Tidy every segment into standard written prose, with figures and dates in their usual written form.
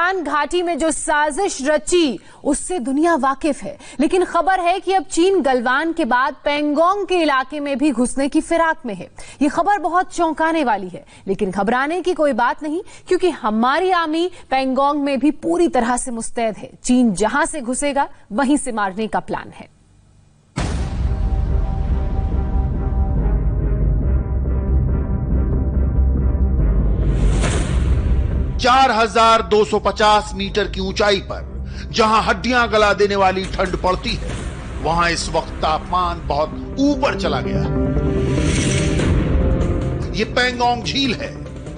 गलवान घाटी में जो साजिश रची उससे दुनिया वाकिफ है, लेकिन खबर है कि अब चीन गलवान के बाद पेंगोंग के इलाके में भी घुसने की फिराक में है। ये खबर बहुत चौंकाने वाली है, लेकिन घबराने की कोई बात नहीं, क्योंकि हमारी आर्मी पेंगोंग में भी पूरी तरह से मुस्तैद है। चीन जहां से घुसेगा वहीं से मारने का प्लान है। ₹4,250 मीटर की ऊंचाई पर जहां हड्डियां गला देने वाली ठंड पड़ती है, वहां इस वक्त तापमान बहुत ऊपर चला गया है। ये पेंगोंग झील है।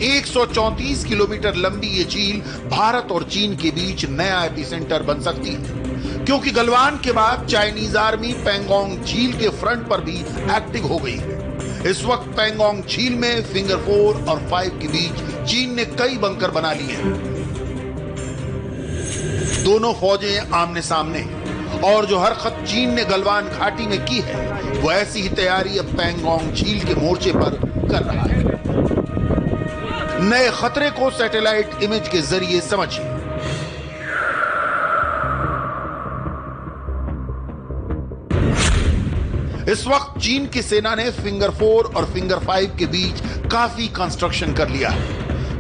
134 किलोमीटर लंबी ये झील भारत और चीन के बीच नया एपिसेंटर बन सकती है, क्योंकि गलवान के बाद चाइनीज आर्मी पेंगोंग झील के फ्रंट पर भी एक्टिव हो गई है। इस वक्त पेंगोंग झील में फिंगर 4 और 5 के बीच चीन ने कई बंकर बना लिए हैं। दोनों फौजें आमने सामने, और जो हरकत चीन ने गलवान घाटी में की है, वो ऐसी ही तैयारी अब पेंगोंग झील के मोर्चे पर कर रहा है। नए खतरे को सैटेलाइट इमेज के जरिए समझिए। इस वक्त चीन की सेना ने फिंगर 4 और फिंगर 5 के बीच काफी कंस्ट्रक्शन कर लिया है।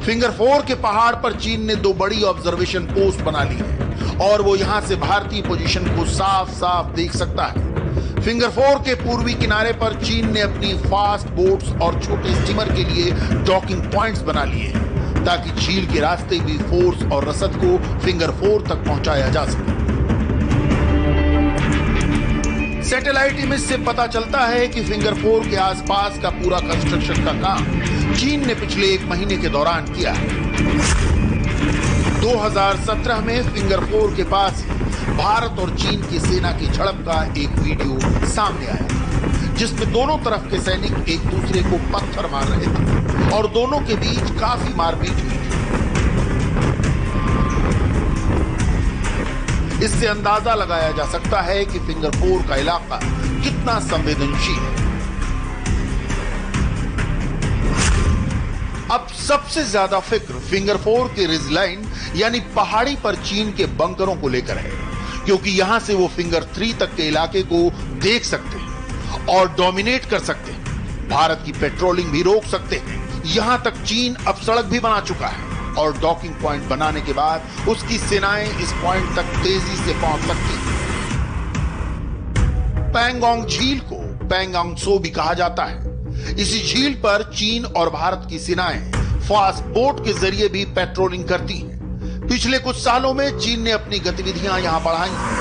फिंगर 4 के पहाड़ पर चीन ने 2 बड़ी ऑब्जर्वेशन पोस्ट बना ली है, और वो यहां से भारतीय पोजीशन को साफ साफ देख सकता है। फिंगर 4 के पूर्वी किनारे पर चीन ने अपनी फास्ट बोट्स और छोटे स्टीमर के लिए डॉकिंग पॉइंट्स बना लिए हैं, ताकि झील के रास्ते भी फोर्स और रसद को फिंगर 4 तक पहुंचाया जा सके। सैटेलाइट इमेज से पता चलता है कि फिंगर 4 के आसपास का पूरा कंस्ट्रक्शन का काम चीन ने पिछले 1 महीने के दौरान किया है। 2017 में फिंगर 4 के पास भारत और चीन की सेना की झड़प का एक वीडियो सामने आया, जिसमें दोनों तरफ के सैनिक एक दूसरे को पत्थर मार रहे थे और दोनों के बीच काफी मारपीट हुई थी। इससे अंदाजा लगाया जा सकता है कि फिंगर 4 का इलाका कितना संवेदनशील है। अब सबसे ज्यादा फिक्र फिंगर 4 के रिजलाइन यानी पहाड़ी पर चीन के बंकरों को लेकर है, क्योंकि यहां से वो फिंगर 3 तक के इलाके को देख सकते हैं और डोमिनेट कर सकते हैं। भारत की पेट्रोलिंग भी रोक सकते हैं। यहां तक चीन अब सड़क भी बना चुका है, और डॉकिंग पॉइंट बनाने के बाद उसकी सेनाएं इस पॉइंट तक तेजी से पहुंच सकती हैं। पेंगोंग झील को पेंगोंग त्सो भी कहा जाता है। इसी झील पर चीन और भारत की सेनाएं फास्ट बोट के जरिए भी पेट्रोलिंग करती हैं। पिछले कुछ सालों में चीन ने अपनी गतिविधियां यहां बढ़ाई हैं।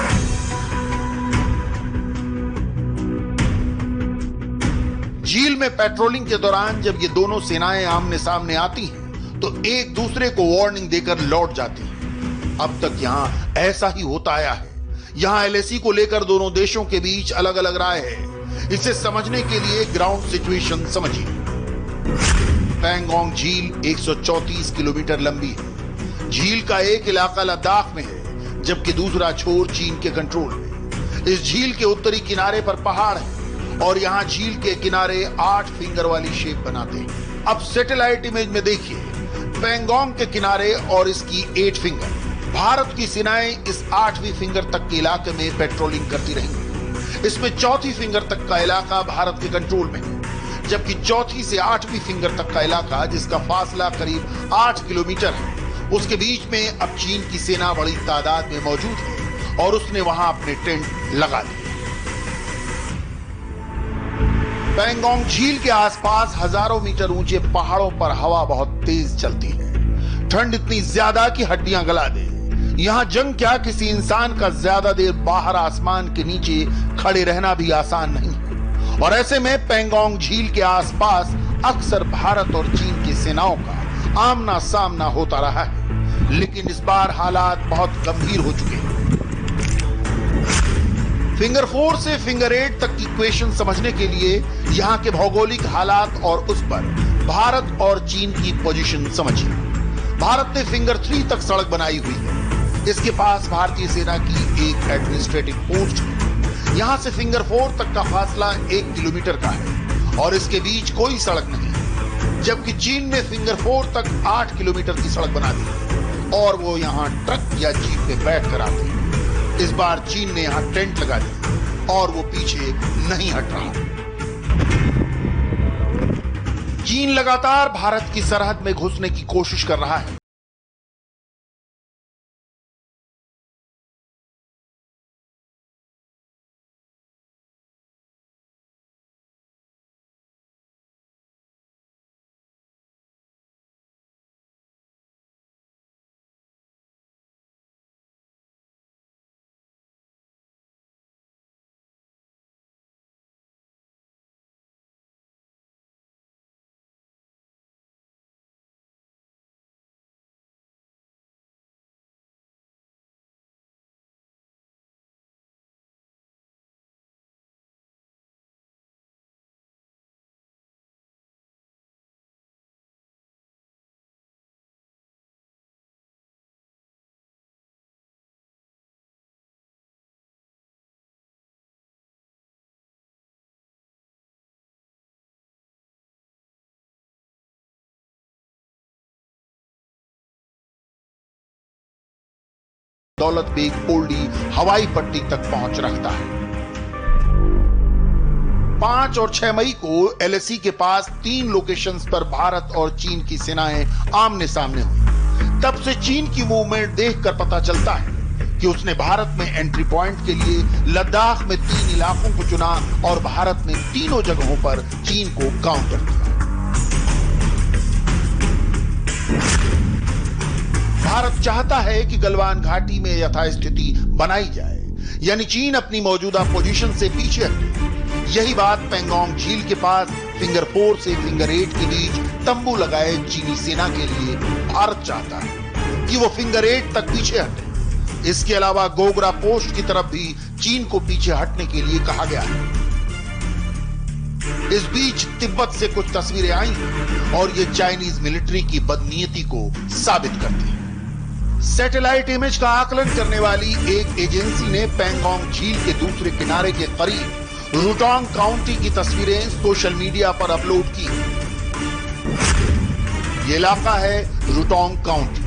झील में पेट्रोलिंग के दौरान जब ये दोनों सेनाएं आमने सामने आती हैं, तो एक दूसरे को वार्निंग देकर लौट जाती है। अब तक यहां ऐसा ही होता आया है। यहां एलएसी को लेकर दोनों देशों के बीच अलग अलग राय है। इसे समझने के लिए ग्राउंड सिचुएशन समझिए। पेंगोंग झील 134 किलोमीटर लंबी है। झील का एक इलाका लद्दाख में है, जबकि दूसरा छोर चीन के कंट्रोल में। इस झील के उत्तरी किनारे पर पहाड़ है, और यहां झील के किनारे 8 फिंगर वाली शेप बनाते हैं। अब सैटेलाइट इमेज में देखिए पेंगोंग के किनारे और इसकी 8 फिंगर। भारत की सेनाएं इस 8वीं फिंगर तक के इलाके में पेट्रोलिंग करती रहेंगी। इसमें 4थी फिंगर तक का इलाका भारत के कंट्रोल में है, जबकि 4थी से 8वीं फिंगर तक का इलाका, जिसका फासला करीब 8 किलोमीटर है, उसके बीच में अब चीन की सेना बड़ी तादाद में मौजूद है, और उसने वहां अपने टेंट लगा दिए। पेंगोंग झील के आसपास हजारों मीटर ऊंचे पहाड़ों पर हवा बहुत तेज चलती है। ठंड इतनी ज्यादा कि हड्डियां गला दे। यहां जंग क्या, किसी इंसान का ज्यादा देर बाहर आसमान के नीचे खड़े रहना भी आसान नहीं है। और ऐसे में पेंगोंग झील के आसपास अक्सर भारत और चीन की सेनाओं का आमना सामना होता रहा है, लेकिन इस बार हालात बहुत गंभीर हो चुके हैं। फिंगर 4 से फिंगर 8 तक की इक्वेशन समझने के लिए यहां के भौगोलिक हालात और उस पर भारत और चीन की पोजीशन समझिए। भारत ने फिंगर 3 तक सड़क बनाई हुई है। इसके पास भारतीय सेना की एक एडमिनिस्ट्रेटिव पोस्ट है। यहां से फिंगर 4 तक का फासला 1 किलोमीटर का है, और इसके बीच कोई सड़क नहीं, जबकि चीन ने फिंगर 4 तक 8 किलोमीटर की सड़क बना दी। और वो यहाँ ट्रक या जीप पे बैठ कर आते हैं। इस बार चीन ने यहाँ टेंट लगा दिया और वो पीछे नहीं हट रहा। चीन लगातार भारत की सरहद में घुसने की कोशिश कर रहा है। दौलत बेग ओल्डी हवाई पट्टी तक पहुंच रखता है। 5 और 6 मई को एलएसी के पास 3 लोकेशंस पर भारत और चीन की सेनाएं आमने सामने हुई। तब से चीन की मूवमेंट देखकर पता चलता है कि उसने भारत में एंट्री पॉइंट के लिए लद्दाख में 3 इलाकों को चुना और भारत में तीनों जगहों पर चीन को काउंटर किया। भारत चाहता है कि गलवान घाटी में यथास्थिति बनाई जाए, यानी चीन अपनी मौजूदा पोजीशन से पीछे हटे। यही बात पैंगोंग झील के पास फिंगर 4 से फिंगर 8 के बीच तंबू लगाए चीनी सेना के लिए भारत चाहता है कि वो फिंगर 8 तक पीछे हटे। इसके अलावा गोगरा पोस्ट की तरफ भी चीन को पीछे हटने के लिए कहा गया है। इस बीच तिब्बत से कुछ तस्वीरें आई और ये चाइनीज मिलिट्री की बदनीयती को साबित करती है। सैटेलाइट इमेज का आकलन करने वाली एक एजेंसी ने पैंगोंग झील के दूसरे किनारे के करीब रुटोंग काउंटी की तस्वीरें सोशल मीडिया पर अपलोड की। ये इलाका है रुटोंग काउंटी,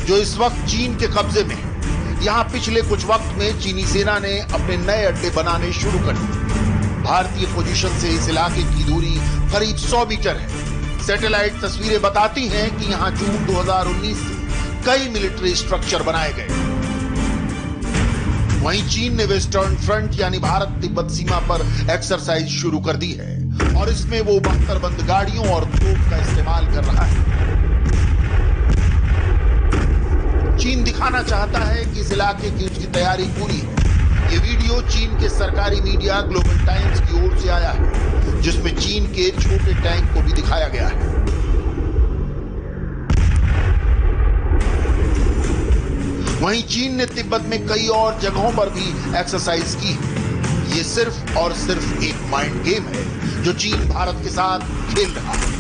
जो इस वक्त चीन के कब्जे में है। यहाँ पिछले कुछ वक्त में चीनी सेना ने अपने नए अड्डे बनाने शुरू कर दिए। भारतीय पोजीशन से इस इलाके की दूरी करीब 100 मीटर है। सैटेलाइट तस्वीरें बताती हैं कि यहाँ जून 2019 से कई मिलिट्री स्ट्रक्चर बनाए गए। वहीं चीन ने वेस्टर्न फ्रंट यानी भारत तिब्बत सीमा पर एक्सरसाइज शुरू कर दी है और इसमें वो बख्तरबंद गाड़ियों और तोप का इस्तेमाल कर रहा है। चीन दिखाना चाहता है कि इस इलाके की उसकी तैयारी पूरी है। ये वीडियो चीन के सरकारी मीडिया ग्लोबल टाइम्स की ओर से आया है, जिसमें चीन के छोटे टैंक को भी दिखाया गया है। वहीं चीन ने तिब्बत में कई और जगहों पर भी एक्सरसाइज की है। ये सिर्फ और सिर्फ एक माइंड गेम है जो चीन भारत के साथ खेल रहा है।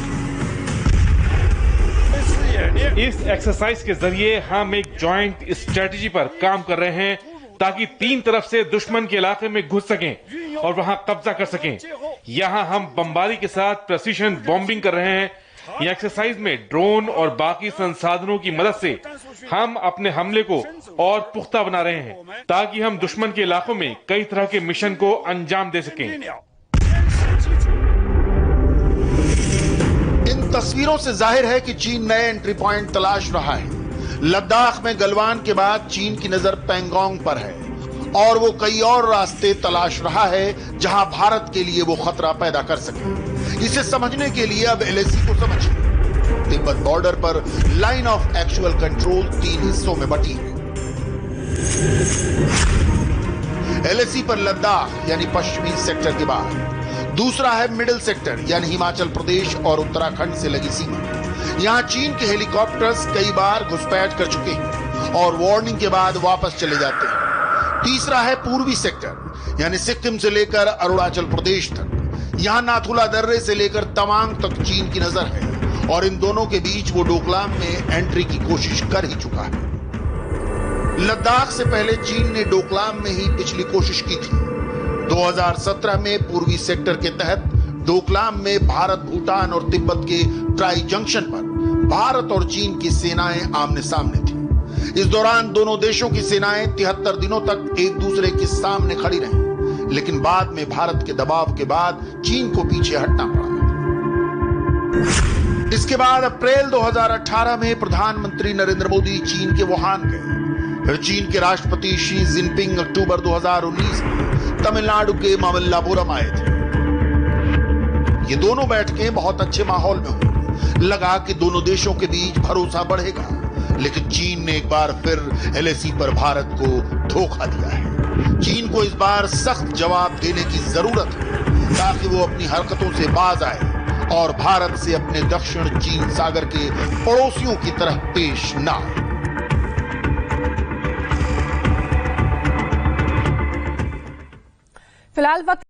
इस एक्सरसाइज के जरिए हम एक जॉइंट स्ट्रेटजी पर काम कर रहे हैं ताकि 3 तरफ से दुश्मन के इलाके में घुस सकें और वहां कब्जा कर सकें। यहां हम बमबारी के साथ प्रेसिशन बॉम्बिंग कर रहे हैं। यह एक्सरसाइज में ड्रोन और बाकी संसाधनों की मदद से हम अपने हमले को और पुख्ता बना रहे हैं ताकि हम दुश्मन के इलाकों में कई तरह के मिशन को अंजाम दे सकें। इन तस्वीरों से जाहिर है कि चीन नए एंट्री पॉइंट तलाश रहा है। लद्दाख में गलवान के बाद चीन की नजर पैंगोंग पर है और वो कई और रास्ते तलाश रहा है जहां भारत के लिए वो खतरा पैदा कर सके। इसे समझने के लिए अब एलएसी को समझिए। तिब्बत बॉर्डर पर लाइन ऑफ एक्चुअल कंट्रोल 3 हिस्सों में बटी है। एलएसी पर लद्दाख यानी पश्चिमी सेक्टर के बाद दूसरा है मिडिल सेक्टर यानी हिमाचल प्रदेश और उत्तराखंड से लगी सीमा। यहां चीन के हेलीकॉप्टर्स कई बार घुसपैठ कर चुके हैं और वार्निंग के बाद वापस चले जाते हैं। तीसरा है पूर्वी सेक्टर यानी सिक्किम से लेकर अरुणाचल प्रदेश तक। यहां नाथुला दर्रे से लेकर तवांग तक चीन की नजर है और इन दोनों के बीच वो डोकलाम में एंट्री की कोशिश कर ही चुका है। लद्दाख से पहले चीन ने डोकलाम में ही पिछली कोशिश की थी। 2017 में पूर्वी सेक्टर के तहत डोकलाम में भारत, भूटान और तिब्बत के ट्राई जंक्शन पर भारत और चीन की सेनाएं आमने सामने थी। इस दौरान दोनों देशों की सेनाएं 73 दिनों तक एक दूसरे के सामने खड़ी रहीं, लेकिन बाद में भारत के दबाव के बाद चीन को पीछे हटना पड़ा। इसके बाद अप्रैल 2018 में प्रधानमंत्री नरेंद्र मोदी चीन के वुहान गए। फिर चीन के राष्ट्रपति शी जिनपिंग अक्टूबर 2019 में तमिलनाडु के मामल्लापुरम आए थे। ये दोनों बैठकें बहुत अच्छे माहौल में हुई। लगा कि दोनों देशों के बीच भरोसा बढ़ेगा, लेकिन चीन ने एक बार फिर LAC पर भारत को धोखा दिया है। चीन को इस बार सख्त जवाब देने की जरूरत है ताकि वो अपनी हरकतों से बाज आए और भारत से अपने दक्षिण चीन सागर के पड़ोसियों की तरह पेश न आए। फिलहाल वक्त